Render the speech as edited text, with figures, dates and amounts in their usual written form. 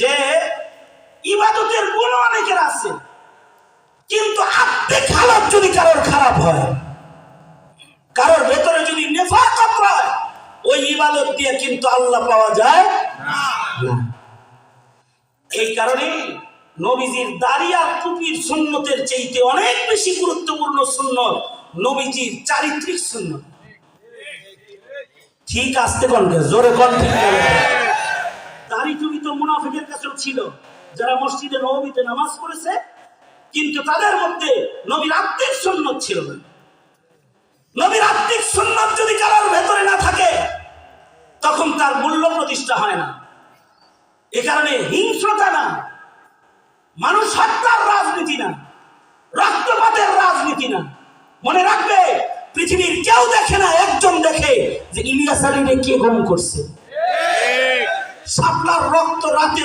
যে ইবাদতের গুণ অনেকের আছে, কিন্তু আত্মিক হালত যদি কারোর খারাপ হয়, কারোর ভেতরে যদি নেফাকত হয়, ওই ইবাদত দিয়ে কিন্তু আল্লাহ পাওয়া যায় না। এই কারণে নবীজির দাড়ি আর টুপির সুন্নতের চাইতে অনেক বেশি গুরুত্বপূর্ণ সুন্নত নবীজির চারিত্রিক সুন্নত। ঠিক আসতে কণ্ঠে জোরে কণ্ঠে। দাড়ি টুপি তো মুনাফিকের কাছেও ছিল, যারা মসজিদে নববীতে নামাজ পড়েছে, কিন্তু তাদের মধ্যে নবীর আত্মিক সুন্নত ছিল না। নবীর আত্মিক সুন্নত যদি কারোর ভেতরে না থাকে, তখন তার মূল্য প্রতিষ্ঠা হয় না। এ কারণে হিংস্রতা না, মানুষ হত্যার রাজনীতি না, রক্তপাতের রাজনীতি না। মনে রাখবে, পৃথিবীর কেউ দেখে না, একজন দেখে যে ইলিয়াস আলীকে কে গুম করছে। শাপলার রক্ত রাতে